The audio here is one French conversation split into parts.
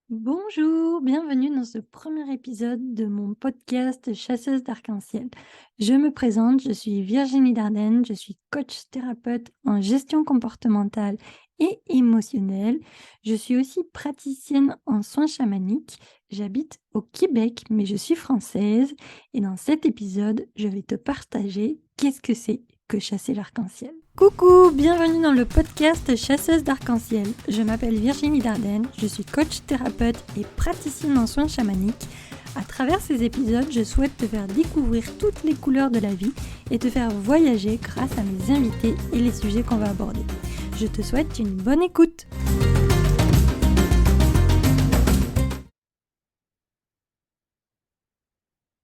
Bonjour, bienvenue dans ce premier épisode de mon podcast Chasseuse d'arc-en-ciel. Je me présente, je suis Virginie Dardenne, je suis coach thérapeute en gestion comportementale et émotionnelle. Je suis aussi praticienne en soins chamaniques. J'habite au Québec, mais je suis française. Et dans cet épisode, je vais te partager qu'est-ce que c'est que chasser l'arc-en-ciel. Coucou, bienvenue dans le podcast Chasseuse d'arc-en-ciel. Je m'appelle Virginie Dardenne, je suis coach thérapeute et praticienne en soins chamaniques. À travers ces épisodes, je souhaite te faire découvrir toutes les couleurs de la vie et te faire voyager grâce à mes invités et les sujets qu'on va aborder. Je te souhaite une bonne écoute.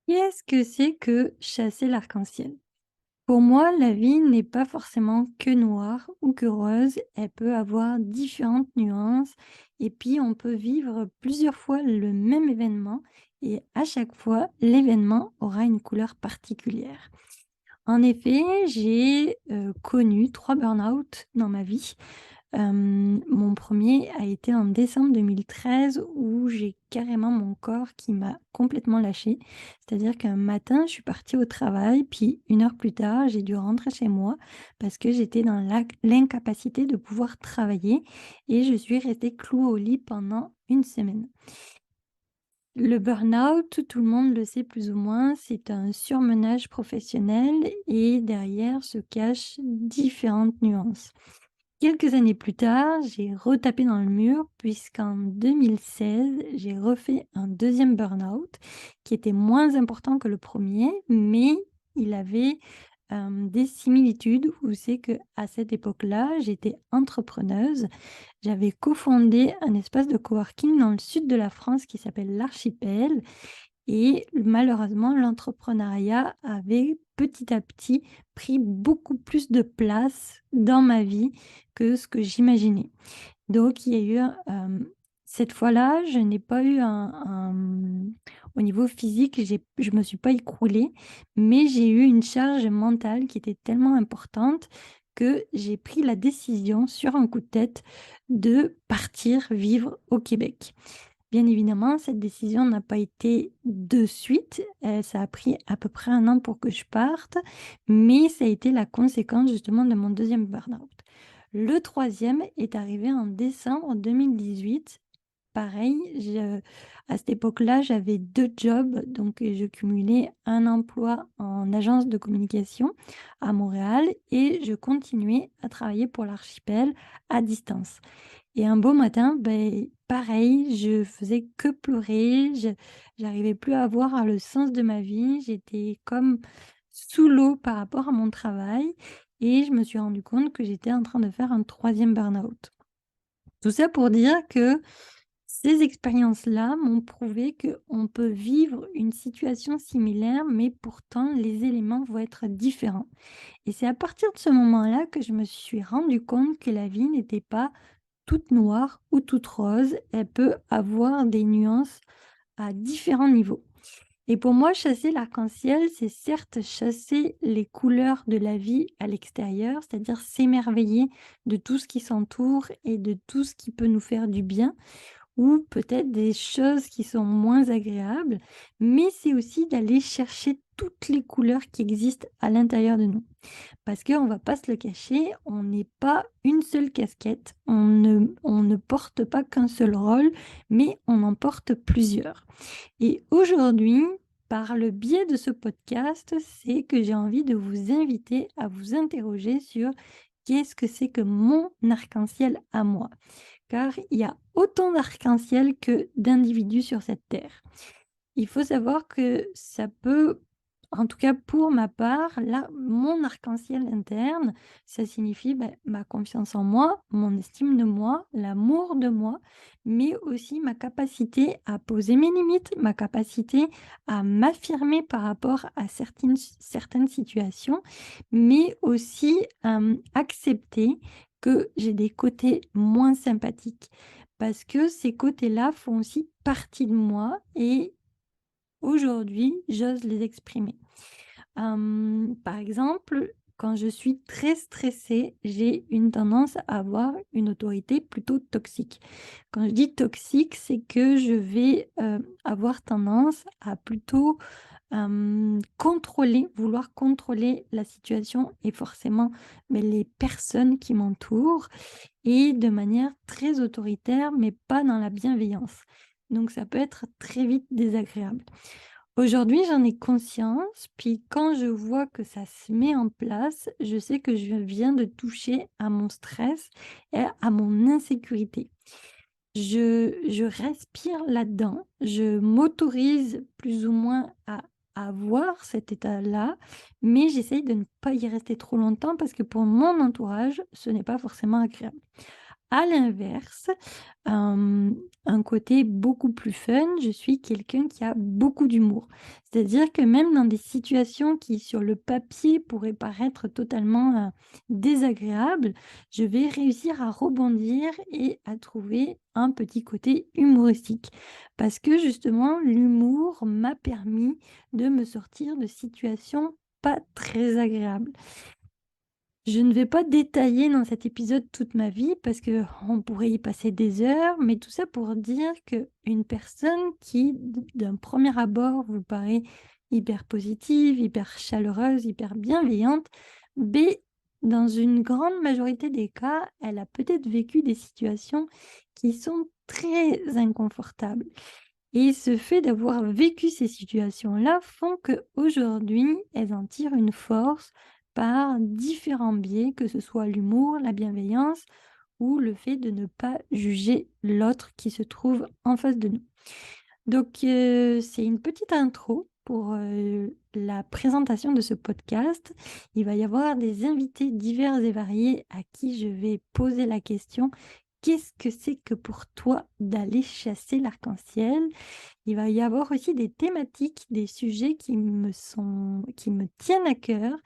Qu'est-ce que c'est que chasser l'arc-en-ciel? Pour moi, la vie n'est pas forcément que noire ou que rose, elle peut avoir différentes nuances et puis on peut vivre plusieurs fois le même événement et à chaque fois, l'événement aura une couleur particulière. En effet, j'ai connu 3 burn-out dans ma vie. Mon premier a été en décembre 2013 où j'ai carrément mon corps qui m'a complètement lâchée. C'est-à-dire qu'un matin, je suis partie au travail, puis 1 heure plus tard, j'ai dû rentrer chez moi parce que j'étais dans l'incapacité de pouvoir travailler et je suis restée clouée au lit pendant 1 semaine. Le burn-out, tout le monde le sait plus ou moins, c'est un surmenage professionnel et derrière se cachent différentes nuances. Quelques années plus tard, j'ai retapé dans le mur puisqu'en 2016, j'ai refait un deuxième burn-out qui était moins important que le premier, mais il avait des similitudes où c'est que à cette époque-là, j'étais entrepreneuse. J'avais cofondé un espace de coworking dans le sud de la France qui s'appelle l'Archipel et malheureusement, l'entrepreneuriat avait petit à petit pris beaucoup plus de place dans ma vie que ce que j'imaginais. Donc il y a eu, cette fois-là, je n'ai pas eu au niveau physique, je me suis pas écroulée, mais j'ai eu une charge mentale qui était tellement importante que j'ai pris la décision sur un coup de tête de partir vivre au Québec. Bien évidemment, cette décision n'a pas été de suite, ça a pris à peu près 1 an pour que je parte, mais ça a été la conséquence justement de mon deuxième burn-out. Le troisième est arrivé en décembre 2018. Pareil, à cette époque-là, j'avais 2 jobs, donc je cumulais un emploi en agence de communication à Montréal et je continuais à travailler pour l'archipel à distance. Et un beau matin, beh, pareil, je faisais que pleurer, je j'arrivais plus à voir le sens de ma vie, j'étais comme sous l'eau par rapport à mon travail et je me suis rendu compte que j'étais en train de faire un troisième burn-out. Tout ça pour dire que ces expériences-là m'ont prouvé qu'on peut vivre une situation similaire, mais pourtant les éléments vont être différents. Et c'est à partir de ce moment-là que je me suis rendu compte que la vie n'était pas toute noire ou toute rose, elle peut avoir des nuances à différents niveaux. Et pour moi, chasser l'arc-en-ciel, c'est certes chasser les couleurs de la vie à l'extérieur, c'est-à-dire s'émerveiller de tout ce qui s'entoure et de tout ce qui peut nous faire du bien, ou peut-être des choses qui sont moins agréables, mais c'est aussi d'aller chercher toutes les couleurs qui existent à l'intérieur de nous. Parce qu'on va pas se le cacher, on n'est pas une seule casquette, on ne porte pas qu'un seul rôle, mais on en porte plusieurs. Et aujourd'hui, par le biais de ce podcast, c'est que j'ai envie de vous inviter à vous interroger sur qu'est-ce que c'est que mon arc-en-ciel à moi? Car il y a autant d'arc-en-ciel que d'individus sur cette terre. Il faut savoir que ça peut, en tout cas pour ma part, là, mon arc-en-ciel interne, ça signifie, ma confiance en moi, mon estime de moi, l'amour de moi, mais aussi ma capacité à poser mes limites, ma capacité à m'affirmer par rapport à certaines situations, mais aussi, accepter que j'ai des côtés moins sympathiques. Parce que ces côtés-là font aussi partie de moi et aujourd'hui, j'ose les exprimer. Par exemple, quand je suis très stressée, j'ai une tendance à avoir une autorité plutôt toxique. Quand je dis toxique, c'est que je vais, avoir tendance à plutôt, vouloir contrôler la situation et forcément, les personnes qui m'entourent et de manière très autoritaire, mais pas dans la bienveillance. Donc ça peut être très vite désagréable. Aujourd'hui, j'en ai conscience, puis quand je vois que ça se met en place, je sais que je viens de toucher à mon stress et à mon insécurité. Je respire là-dedans, je m'autorise plus ou moins à avoir cet état-là, mais j'essaye de ne pas y rester trop longtemps parce que pour mon entourage, ce n'est pas forcément agréable. À l'inverse, hem, un côté beaucoup plus fun, je suis quelqu'un qui a beaucoup d'humour. C'est-à-dire que même dans des situations qui, sur le papier, pourraient paraître totalement, désagréables, je vais réussir à rebondir et à trouver un petit côté humoristique. Parce que justement, l'humour m'a permis de me sortir de situations pas très agréables. Je ne vais pas détailler dans cet épisode toute ma vie parce que on pourrait y passer des heures, mais tout ça pour dire qu'une personne qui, d'un premier abord, vous paraît hyper positive, hyper chaleureuse, hyper bienveillante, mais dans une grande majorité des cas, elle a peut-être vécu des situations qui sont très inconfortables. Et ce fait d'avoir vécu ces situations-là font qu'aujourd'hui, elles en tirent une force par différents biais, que ce soit l'humour, la bienveillance ou le fait de ne pas juger l'autre qui se trouve en face de nous. Donc, c'est une petite intro pour, la présentation de ce podcast. Il va y avoir des invités divers et variés à qui je vais poser la question: «Qu'est-ce que c'est que pour toi d'aller chasser l'arc-en-ciel?» Il va y avoir aussi des thématiques, des sujets qui me tiennent à cœur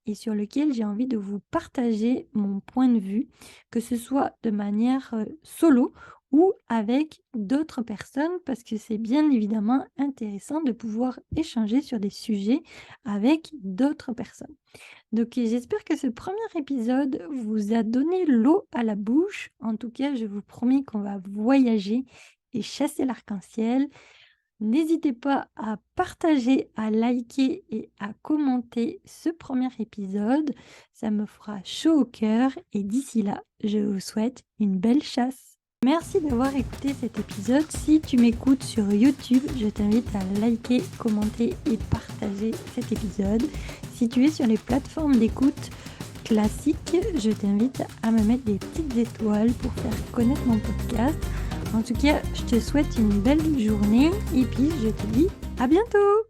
et sur lesquels j'ai envie de vous partager mon point de vue, que ce soit de manière, solo ou avec d'autres personnes parce que c'est bien évidemment intéressant de pouvoir échanger sur des sujets avec d'autres personnes. Donc, j'espère que ce premier épisode vous a donné l'eau à la bouche. En tout cas, je vous promets qu'on va voyager et chasser l'arc-en-ciel. N'hésitez pas à partager, à liker et à commenter ce premier épisode. Ça me fera chaud au cœur et d'ici là, je vous souhaite une belle chasse. Merci d'avoir écouté cet épisode. Si tu m'écoutes sur YouTube, je t'invite à liker, commenter et partager cet épisode. Si tu es sur les plateformes d'écoute classiques, je t'invite à me mettre des petites étoiles pour faire connaître mon podcast. En tout cas, je te souhaite une belle journée et puis je te dis à bientôt!